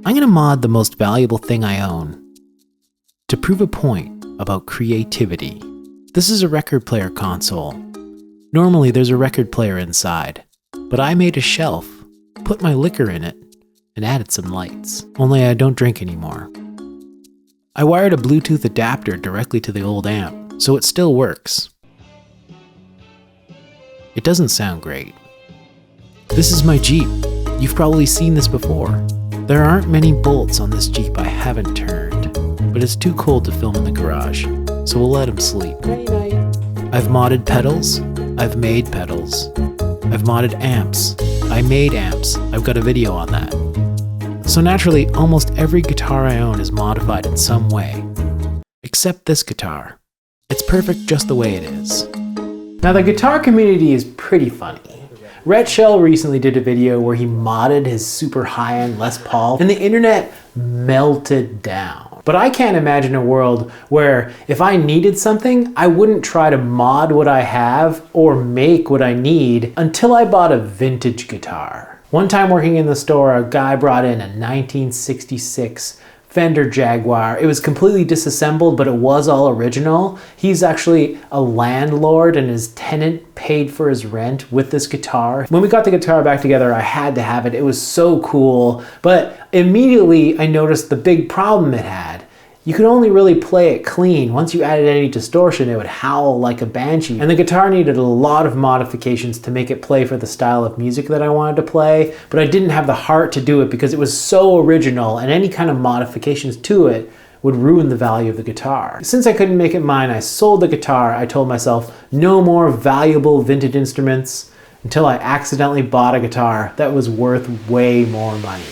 I'm going to mod the most valuable thing I own to prove a point about creativity. This is a record player console. Normally there's a record player inside, but I made a shelf, put my liquor in it, and added some lights. Only I don't drink anymore. I wired a Bluetooth adapter directly to the old amp, so it still works. It doesn't sound great. This is my Jeep. You've probably seen this before. There aren't many bolts on this Jeep I haven't turned, but it's too cold to film in the garage, so we'll let him sleep. Night. I've modded pedals. I've made pedals. I've modded amps. I made amps. I've got a video on that. So naturally, almost every guitar I own is modified in some way. Except this guitar. It's perfect just the way it is. Now the guitar community is pretty funny. Rhett Shell recently did a video where he modded his super high-end Les Paul and the internet melted down. But I can't imagine a world where if I needed something, I wouldn't try to mod what I have or make what I need until I bought a vintage guitar. One time working in the store, a guy brought in a 1966 Fender Jaguar. It was completely disassembled, but it was all original. He's actually a landlord and his tenant paid for his rent with this guitar. When we got the guitar back together, I had to have it. It was so cool, but immediately I noticed the big problem it had. You could only really play it clean. Once you added any distortion, it would howl like a banshee. And the guitar needed a lot of modifications to make it play for the style of music that I wanted to play, but I didn't have the heart to do it because it was so original, and any kind of modifications to it would ruin the value of the guitar. Since I couldn't make it mine, I sold the guitar. I told myself no more valuable vintage instruments until I accidentally bought a guitar that was worth way more money.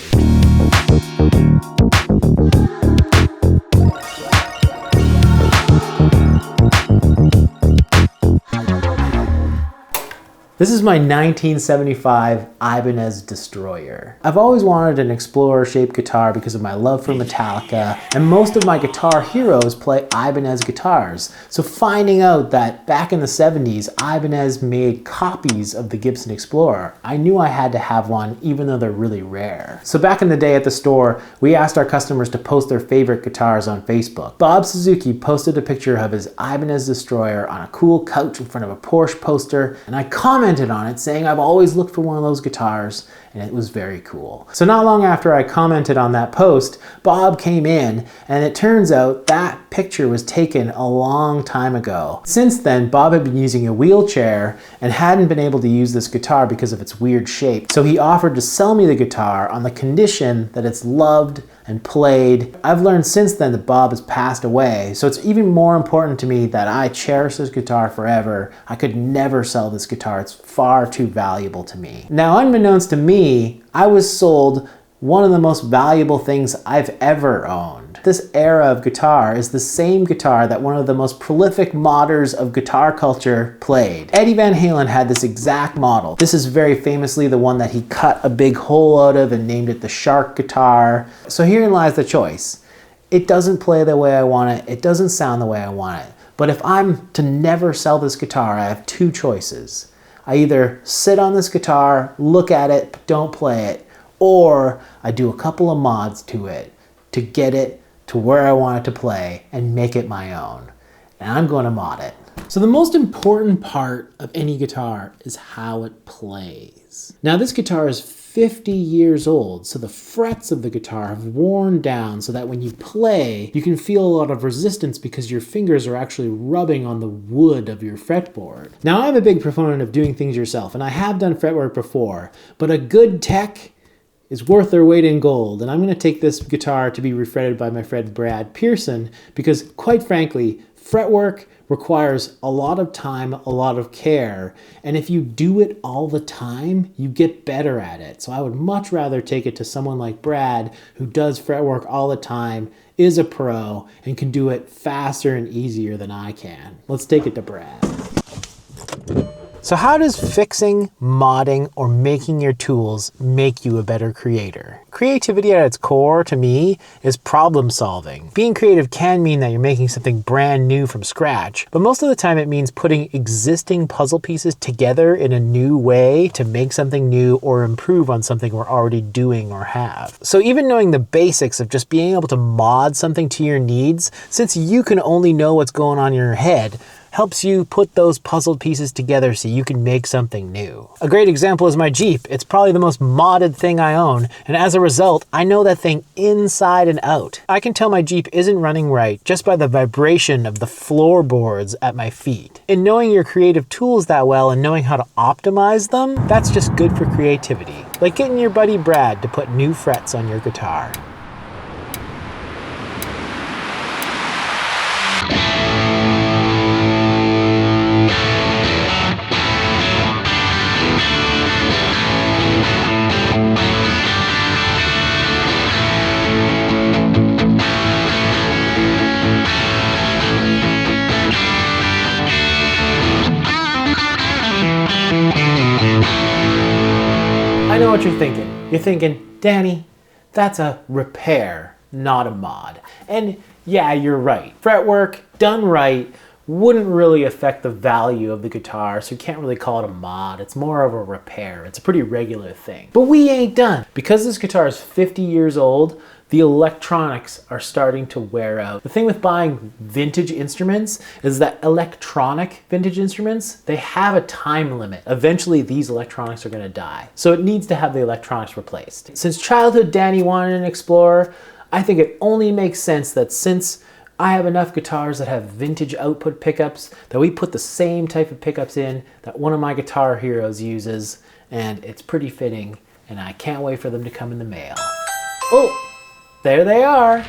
This is my 1975 Ibanez Destroyer. I've always wanted an Explorer-shaped guitar because of my love for Metallica, and most of my guitar heroes play Ibanez guitars. So finding out that back in the 70s, Ibanez made copies of the Gibson Explorer, I knew I had to have one even though they're really rare. So back in the day at the store, we asked our customers to post their favorite guitars on Facebook. Bob Suzuki posted a picture of his Ibanez Destroyer on a cool couch in front of a Porsche poster, and I commented on it saying I've always looked for one of those guitars, and it was very cool. So not long after I commented on that post, Bob came in, and it turns out that picture was taken a long time ago. Since then, Bob had been using a wheelchair and hadn't been able to use this guitar because of its weird shape. So he offered to sell me the guitar on the condition that it's loved and played. I've learned since then that Bob has passed away, so it's even more important to me that I cherish this guitar forever. I could never sell this guitar. It's far too valuable to me. Now, unbeknownst to me, I was sold one of the most valuable things I've ever owned. This era of guitar is the same guitar that one of the most prolific modders of guitar culture played. Eddie Van Halen had this exact model. This is very famously the one that he cut a big hole out of and named it the Shark guitar. So herein lies the choice. It doesn't play the way I want it. It doesn't sound the way I want it. But if I'm to never sell this guitar, I have two choices. I either sit on this guitar, look at it, but don't play it, or I do a couple of mods to it to get it to where I want it to play and make it my own. And I'm going to mod it. So the most important part of any guitar is how it plays. Now this guitar is 50 years old, so the frets of the guitar have worn down so that when you play, you can feel a lot of resistance because your fingers are actually rubbing on the wood of your fretboard. Now I'm a big proponent of doing things yourself, and I have done fretwork before, but a good tech is worth their weight in gold. And I'm going to take this guitar to be refretted by my friend Brad Pearson because, quite frankly, fretwork requires a lot of time, a lot of care, and if you do it all the time, you get better at it. So I would much rather take it to someone like Brad, who does fretwork all the time, is a pro, and can do it faster and easier than I can. Let's take it to Brad. So how does fixing, modding, or making your tools make you a better creator? Creativity at its core, to me, is problem solving. Being creative can mean that you're making something brand new from scratch, but most of the time it means putting existing puzzle pieces together in a new way to make something new or improve on something we're already doing or have. So even knowing the basics of just being able to mod something to your needs, since you can only know what's going on in your head, helps you put those puzzled pieces together so you can make something new. A great example is my Jeep. It's probably the most modded thing I own, and as a result, I know that thing inside and out. I can tell my Jeep isn't running right just by the vibration of the floorboards at my feet. In knowing your creative tools that well and knowing how to optimize them, that's just good for creativity. Like getting your buddy Brad to put new frets on your guitar. I know what you're thinking. You're thinking, Danny, that's a repair, not a mod. And yeah, you're right. Fretwork done right wouldn't really affect the value of the guitar, so you can't really call it a mod. It's more of a repair. It's a pretty regular thing. But we ain't done. Because this guitar is 50 years old, the electronics are starting to wear out. The thing with buying vintage instruments is that electronic vintage instruments, they have a time limit. Eventually these electronics are gonna die. So it needs to have the electronics replaced. Since childhood Danny wanted an Explorer, I think it only makes sense that since I have enough guitars that have vintage output pickups, that we put the same type of pickups in that one of my guitar heroes uses, and it's pretty fitting, and I can't wait for them to come in the mail. Oh! There they are.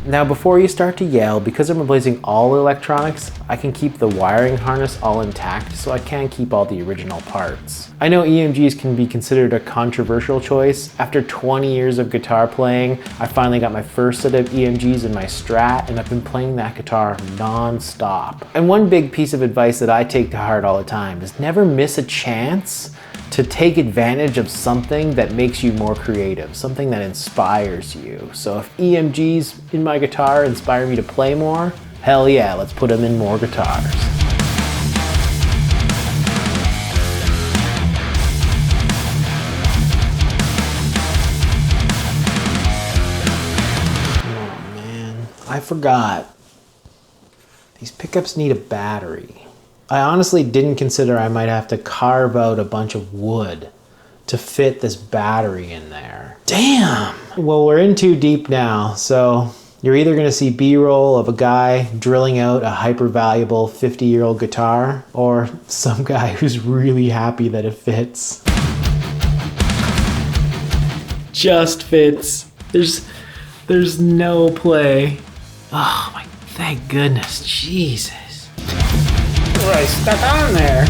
Now before you start to yell, because I'm replacing all electronics, I can keep the wiring harness all intact, so I can keep all the original parts. I know EMGs can be considered a controversial choice. After 20 years of guitar playing, I finally got my first set of EMGs in my Strat, and I've been playing that guitar non-stop. And one big piece of advice that I take to heart all the time is never miss a chance to take advantage of something that makes you more creative, something that inspires you. So if EMGs in my guitar inspire me to play more, hell yeah, let's put them in more guitars. Oh man, I forgot. These pickups need a battery. I honestly didn't consider I might have to carve out a bunch of wood to fit this battery in there. Damn! Well, we're in too deep now, so you're either gonna see B-roll of a guy drilling out a hyper valuable 50-year-old guitar, or some guy who's really happy that it fits. Just fits. There's no play. Oh my, thank goodness, Jesus. What I stuck on there.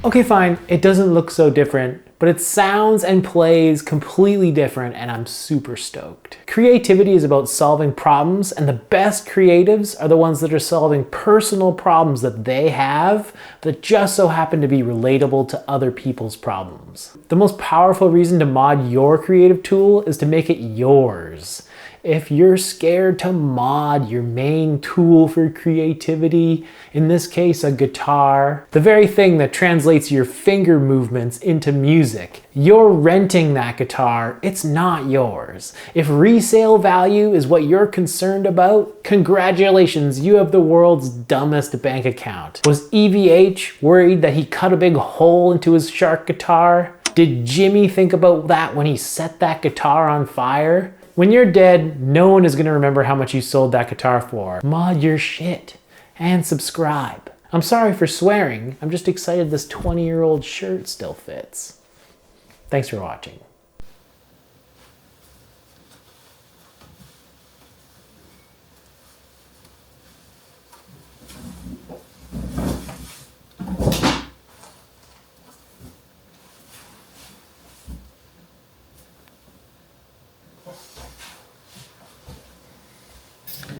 Okay, fine, it doesn't look so different, but it sounds and plays completely different, and I'm super stoked. Creativity is about solving problems, and the best creatives are the ones that are solving personal problems that they have that just so happen to be relatable to other people's problems. The most powerful reason to mod your creative tool is to make it yours. If you're scared to mod your main tool for creativity, in this case a guitar, the very thing that translates your finger movements into music, you're renting that guitar, it's not yours. If resale value is what you're concerned about, congratulations, you have the world's dumbest bank account. Was EVH worried that he cut a big hole into his Shark guitar? Did Jimmy think about that when he set that guitar on fire? When you're dead, no one is going to remember how much you sold that guitar for. Mod your shit and subscribe. I'm sorry for swearing. I'm just excited this 20-year-old shirt still fits. Thanks for watching.